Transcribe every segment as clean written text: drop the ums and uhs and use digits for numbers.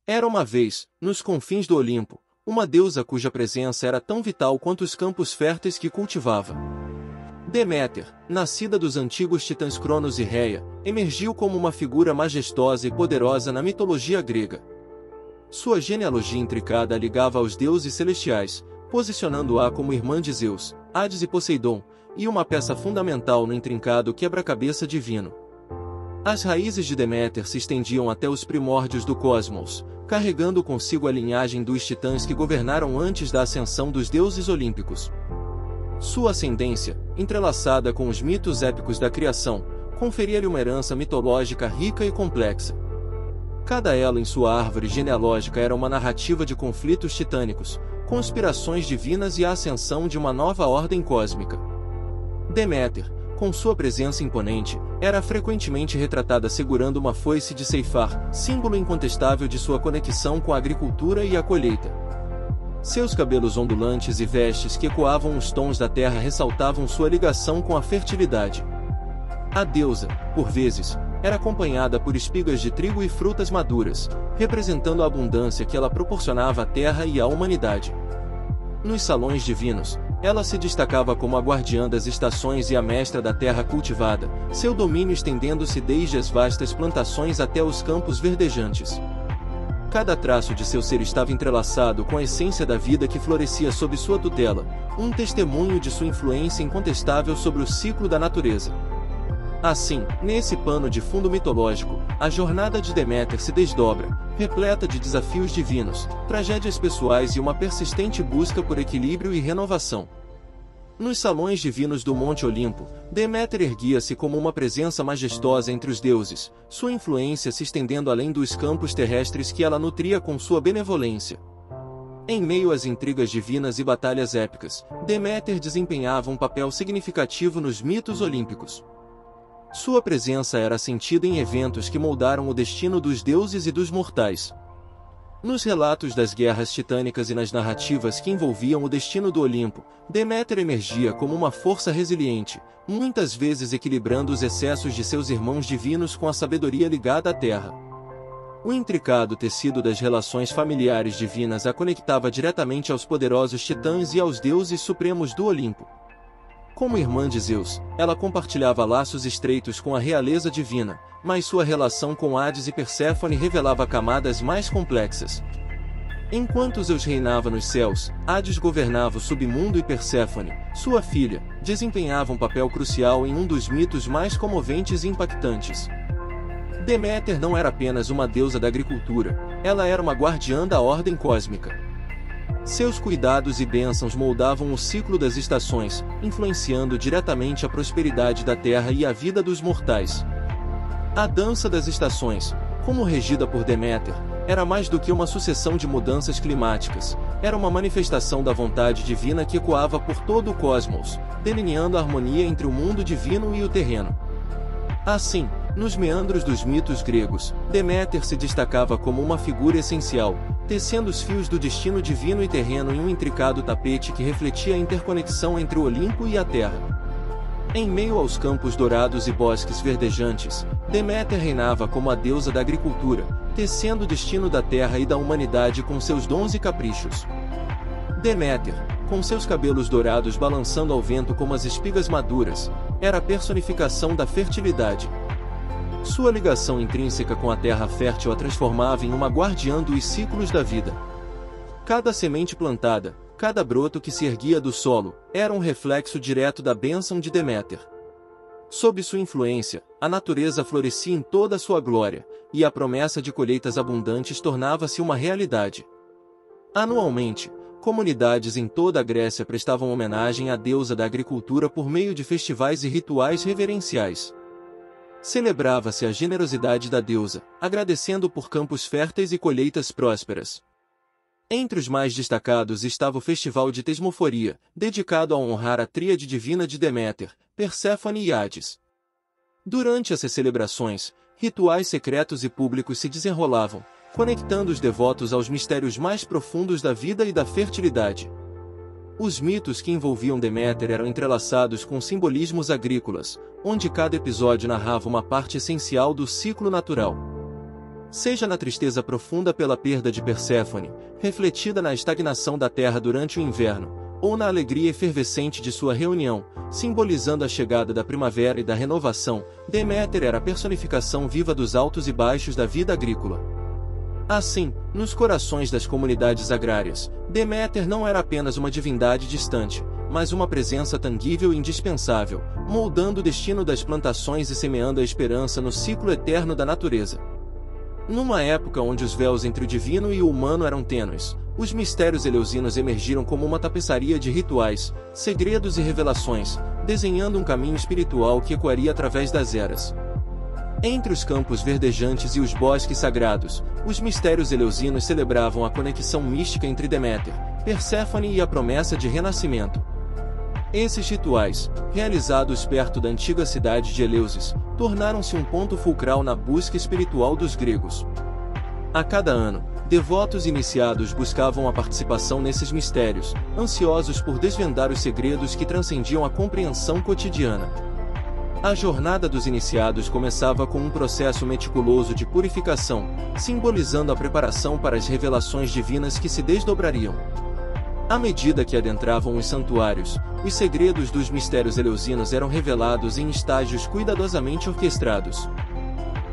Era uma vez, nos confins do Olimpo, uma deusa cuja presença era tão vital quanto os campos férteis que cultivava. Deméter, nascida dos antigos titãs Cronos e Reia, emergiu como uma figura majestosa e poderosa na mitologia grega. Sua genealogia intricada a ligava aos deuses celestiais, posicionando-a como irmã de Zeus, Hades e Poseidon, e uma peça fundamental no intrincado quebra-cabeça divino. As raízes de Deméter se estendiam até os primórdios do cosmos, carregando consigo a linhagem dos titãs que governaram antes da ascensão dos deuses olímpicos. Sua ascendência, entrelaçada com os mitos épicos da criação, conferia-lhe uma herança mitológica rica e complexa. Cada elo em sua árvore genealógica era uma narrativa de conflitos titânicos, conspirações divinas e a ascensão de uma nova ordem cósmica. Deméter, com sua presença imponente, era frequentemente retratada segurando uma foice de ceifar, símbolo incontestável de sua conexão com a agricultura e a colheita. Seus cabelos ondulantes e vestes que ecoavam os tons da terra ressaltavam sua ligação com a fertilidade. A deusa, por vezes, era acompanhada por espigas de trigo e frutas maduras, representando a abundância que ela proporcionava à terra e à humanidade. Nos salões divinos, ela se destacava como a guardiã das estações e a mestra da terra cultivada, seu domínio estendendo-se desde as vastas plantações até os campos verdejantes. Cada traço de seu ser estava entrelaçado com a essência da vida que florescia sob sua tutela, um testemunho de sua influência incontestável sobre o ciclo da natureza. Assim, nesse pano de fundo mitológico, a jornada de Deméter se desdobra, repleta de desafios divinos, tragédias pessoais e uma persistente busca por equilíbrio e renovação. Nos salões divinos do Monte Olimpo, Deméter erguia-se como uma presença majestosa entre os deuses, sua influência se estendendo além dos campos terrestres que ela nutria com sua benevolência. Em meio às intrigas divinas e batalhas épicas, Deméter desempenhava um papel significativo nos mitos olímpicos. Sua presença era sentida em eventos que moldaram o destino dos deuses e dos mortais. Nos relatos das guerras titânicas e nas narrativas que envolviam o destino do Olimpo, Deméter emergia como uma força resiliente, muitas vezes equilibrando os excessos de seus irmãos divinos com a sabedoria ligada à terra. O intricado tecido das relações familiares divinas a conectava diretamente aos poderosos titãs e aos deuses supremos do Olimpo. Como irmã de Zeus, ela compartilhava laços estreitos com a realeza divina, mas sua relação com Hades e Perséfone revelava camadas mais complexas. Enquanto Zeus reinava nos céus, Hades governava o submundo e Perséfone, sua filha, desempenhava um papel crucial em um dos mitos mais comoventes e impactantes. Deméter não era apenas uma deusa da agricultura, ela era uma guardiã da ordem cósmica. Seus cuidados e bênçãos moldavam o ciclo das estações, influenciando diretamente a prosperidade da terra e a vida dos mortais. A dança das estações, como regida por Deméter, era mais do que uma sucessão de mudanças climáticas, era uma manifestação da vontade divina que ecoava por todo o cosmos, delineando a harmonia entre o mundo divino e o terreno. Assim, nos meandros dos mitos gregos, Deméter se destacava como uma figura essencial, tecendo os fios do destino divino e terreno em um intricado tapete que refletia a interconexão entre o Olimpo e a Terra. Em meio aos campos dourados e bosques verdejantes, Deméter reinava como a deusa da agricultura, tecendo o destino da terra e da humanidade com seus dons e caprichos. Deméter, com seus cabelos dourados balançando ao vento como as espigas maduras, era a personificação da fertilidade. Sua ligação intrínseca com a terra fértil a transformava em uma guardiã dos ciclos da vida. Cada semente plantada, cada broto que se erguia do solo, era um reflexo direto da bênção de Deméter. Sob sua influência, a natureza florescia em toda a sua glória, e a promessa de colheitas abundantes tornava-se uma realidade. Anualmente, comunidades em toda a Grécia prestavam homenagem à deusa da agricultura por meio de festivais e rituais reverenciais. Celebrava-se a generosidade da deusa, agradecendo por campos férteis e colheitas prósperas. Entre os mais destacados estava o Festival de Tesmoforia, dedicado a honrar a tríade divina de Deméter, Perséfone e Hades. Durante essas celebrações, rituais secretos e públicos se desenrolavam, conectando os devotos aos mistérios mais profundos da vida e da fertilidade. Os mitos que envolviam Deméter eram entrelaçados com simbolismos agrícolas, onde cada episódio narrava uma parte essencial do ciclo natural. seja na tristeza profunda pela perda de Perséfone, refletida na estagnação da terra durante o inverno, ou na alegria efervescente de sua reunião, simbolizando a chegada da primavera e da renovação, Deméter era a personificação viva dos altos e baixos da vida agrícola. Assim, nos corações das comunidades agrárias, Deméter não era apenas uma divindade distante, mas uma presença tangível e indispensável, moldando o destino das plantações e semeando a esperança no ciclo eterno da natureza. Numa época onde os véus entre o divino e o humano eram tênues, os mistérios eleusinos emergiram como uma tapeçaria de rituais, segredos e revelações, desenhando um caminho espiritual que ecoaria através das eras. Entre os campos verdejantes e os bosques sagrados, os mistérios eleusinos celebravam a conexão mística entre Deméter, Perséfone e a promessa de renascimento. Esses rituais, realizados perto da antiga cidade de Eleusis, tornaram-se um ponto fulcral na busca espiritual dos gregos. A cada ano, devotos iniciados buscavam a participação nesses mistérios, ansiosos por desvendar os segredos que transcendiam a compreensão cotidiana. A jornada dos iniciados começava com um processo meticuloso de purificação, simbolizando a preparação para as revelações divinas que se desdobrariam. À medida que adentravam os santuários, os segredos dos mistérios eleusinos eram revelados em estágios cuidadosamente orquestrados.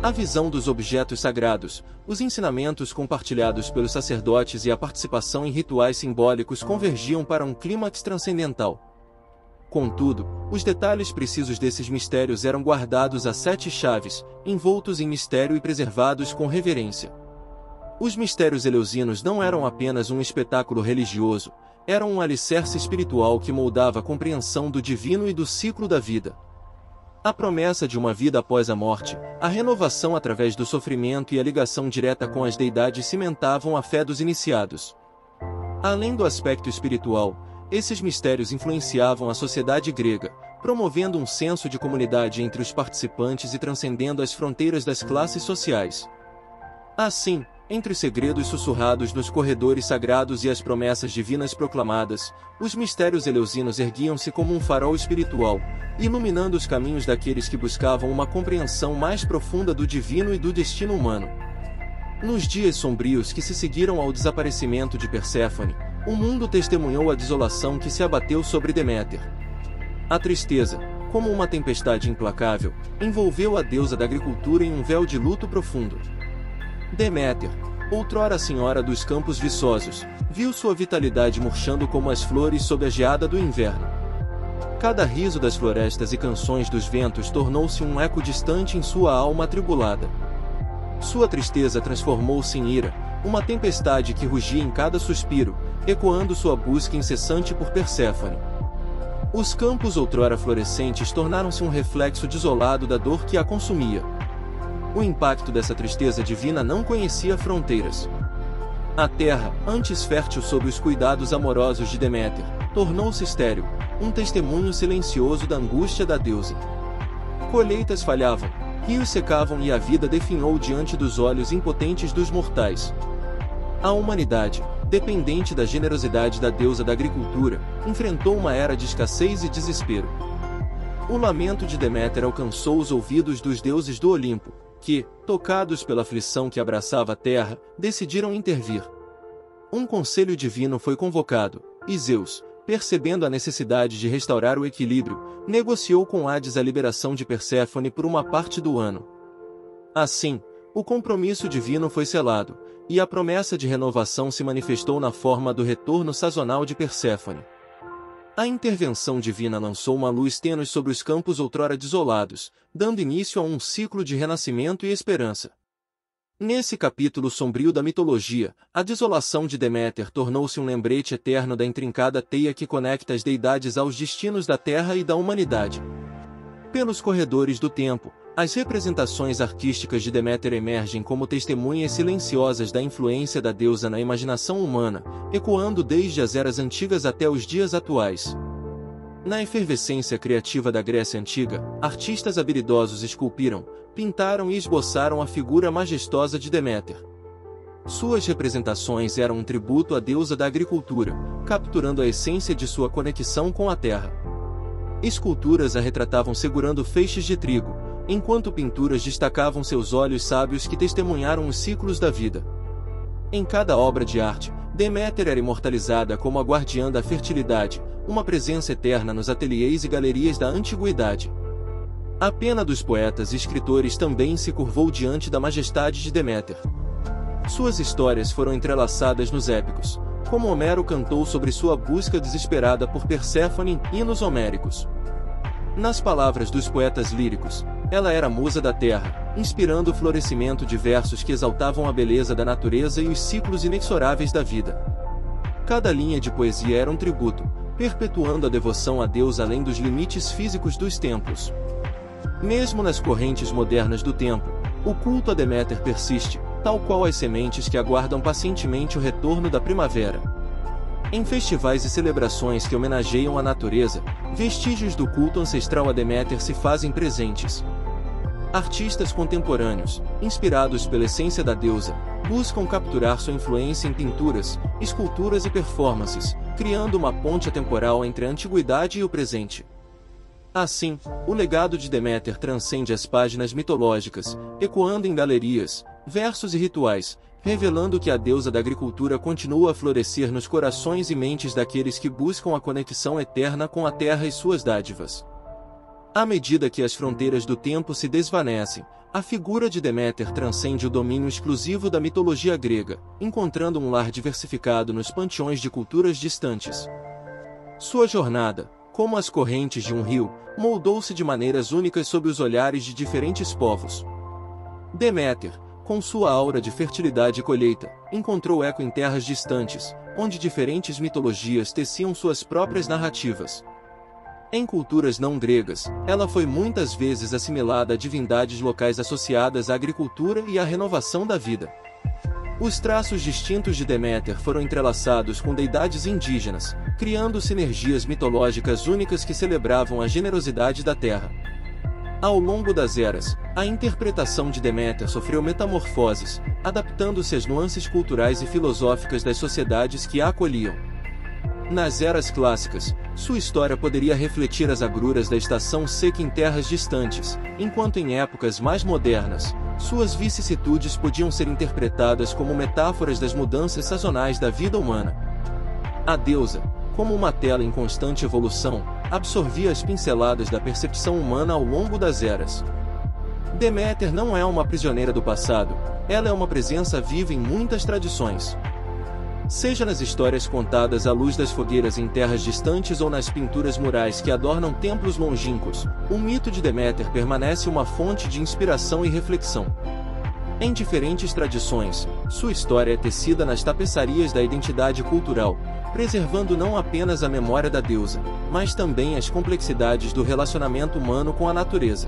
A visão dos objetos sagrados, os ensinamentos compartilhados pelos sacerdotes e a participação em rituais simbólicos convergiam para um clímax transcendental. Contudo, os detalhes precisos desses mistérios eram guardados a 7 chaves, envoltos em mistério e preservados com reverência. Os mistérios eleusinos não eram apenas um espetáculo religioso, eram um alicerce espiritual que moldava a compreensão do divino e do ciclo da vida. A promessa de uma vida após a morte, a renovação através do sofrimento e a ligação direta com as deidades cimentavam a fé dos iniciados. Além do aspecto espiritual, esses mistérios influenciavam a sociedade grega, promovendo um senso de comunidade entre os participantes e transcendendo as fronteiras das classes sociais. Assim, entre os segredos sussurrados nos corredores sagrados e as promessas divinas proclamadas, os mistérios eleusinos erguiam-se como um farol espiritual, iluminando os caminhos daqueles que buscavam uma compreensão mais profunda do divino e do destino humano. Nos dias sombrios que se seguiram ao desaparecimento de Perséfone, o mundo testemunhou a desolação que se abateu sobre Deméter. A tristeza, como uma tempestade implacável, envolveu a deusa da agricultura em um véu de luto profundo. Deméter, outrora senhora dos campos viçosos, viu sua vitalidade murchando como as flores sob a geada do inverno. Cada riso das florestas e canções dos ventos tornou-se um eco distante em sua alma atribulada. Sua tristeza transformou-se em ira, uma tempestade que rugia em cada suspiro, ecoando sua busca incessante por Perséfone. Os campos outrora florescentes tornaram-se um reflexo desolado da dor que a consumia. O impacto dessa tristeza divina não conhecia fronteiras. A terra, antes fértil sob os cuidados amorosos de Deméter, tornou-se estéril, um testemunho silencioso da angústia da deusa. Colheitas falhavam, rios secavam e a vida definhou diante dos olhos impotentes dos mortais. A humanidade, dependente da generosidade da deusa da agricultura, enfrentou uma era de escassez e desespero. O lamento de Deméter alcançou os ouvidos dos deuses do Olimpo, que, tocados pela aflição que abraçava a terra, decidiram intervir. Um conselho divino foi convocado, e Zeus, percebendo a necessidade de restaurar o equilíbrio, negociou com Hades a liberação de Perséfone por uma parte do ano. Assim, o compromisso divino foi selado, e a promessa de renovação se manifestou na forma do retorno sazonal de Perséfone. A intervenção divina lançou uma luz tênue sobre os campos outrora desolados, dando início a um ciclo de renascimento e esperança. Nesse capítulo sombrio da mitologia, a desolação de Deméter tornou-se um lembrete eterno da intrincada teia que conecta as deidades aos destinos da terra e da humanidade. Pelos corredores do tempo, as representações artísticas de Deméter emergem como testemunhas silenciosas da influência da deusa na imaginação humana, ecoando desde as eras antigas até os dias atuais. Na efervescência criativa da Grécia Antiga, artistas habilidosos esculpiram, pintaram e esboçaram a figura majestosa de Deméter. Suas representações eram um tributo à deusa da agricultura, capturando a essência de sua conexão com a terra. Esculturas a retratavam segurando feixes de trigo, enquanto pinturas destacavam seus olhos sábios que testemunharam os ciclos da vida. Em cada obra de arte, Deméter era imortalizada como a guardiã da fertilidade, uma presença eterna nos ateliês e galerias da antiguidade. A pena dos poetas e escritores também se curvou diante da majestade de Deméter. Suas histórias foram entrelaçadas nos épicos, como Homero cantou sobre sua busca desesperada por Perséfone em hinos homéricos. Nas palavras dos poetas líricos, ela era a musa da terra, inspirando o florescimento de versos que exaltavam a beleza da natureza e os ciclos inexoráveis da vida. Cada linha de poesia era um tributo, perpetuando a devoção a Deus além dos limites físicos dos templos. Mesmo nas correntes modernas do tempo, o culto a Deméter persiste, tal qual as sementes que aguardam pacientemente o retorno da primavera. Em festivais e celebrações que homenageiam a natureza, vestígios do culto ancestral a Deméter se fazem presentes. Artistas contemporâneos, inspirados pela essência da deusa, buscam capturar sua influência em pinturas, esculturas e performances, criando uma ponte atemporal entre a antiguidade e o presente. Assim, o legado de Deméter transcende as páginas mitológicas, ecoando em galerias, versos e rituais, revelando que a deusa da agricultura continua a florescer nos corações e mentes daqueles que buscam a conexão eterna com a terra e suas dádivas. À medida que as fronteiras do tempo se desvanecem, a figura de Deméter transcende o domínio exclusivo da mitologia grega, encontrando um lar diversificado nos panteões de culturas distantes. Sua jornada, como as correntes de um rio, moldou-se de maneiras únicas sob os olhares de diferentes povos. Deméter, com sua aura de fertilidade e colheita, encontrou eco em terras distantes, onde diferentes mitologias teciam suas próprias narrativas. Em culturas não gregas, ela foi muitas vezes assimilada a divindades locais associadas à agricultura e à renovação da vida. Os traços distintos de Deméter foram entrelaçados com deidades indígenas, criando sinergias mitológicas únicas que celebravam a generosidade da terra. Ao longo das eras, a interpretação de Deméter sofreu metamorfoses, adaptando-se às nuances culturais e filosóficas das sociedades que a acolhiam. Nas eras clássicas, sua história poderia refletir as agruras da estação seca em terras distantes, enquanto em épocas mais modernas, suas vicissitudes podiam ser interpretadas como metáforas das mudanças sazonais da vida humana. A deusa, como uma tela em constante evolução, absorvia as pinceladas da percepção humana ao longo das eras. Deméter não é uma prisioneira do passado, ela é uma presença viva em muitas tradições. Seja nas histórias contadas à luz das fogueiras em terras distantes ou nas pinturas murais que adornam templos longínquos, o mito de Deméter permanece uma fonte de inspiração e reflexão. Em diferentes tradições, sua história é tecida nas tapeçarias da identidade cultural, preservando não apenas a memória da deusa, mas também as complexidades do relacionamento humano com a natureza.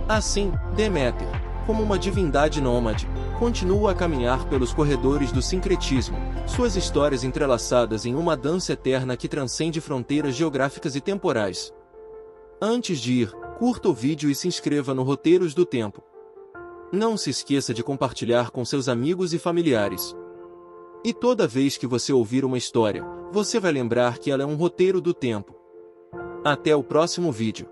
Assim, Deméter, como uma divindade nômade, continua a caminhar pelos corredores do sincretismo, suas histórias entrelaçadas em uma dança eterna que transcende fronteiras geográficas e temporais. Antes de ir, curta o vídeo e se inscreva no Roteiros do Tempo. Não se esqueça de compartilhar com seus amigos e familiares. E toda vez que você ouvir uma história, você vai lembrar que ela é um roteiro do tempo. Até o próximo vídeo.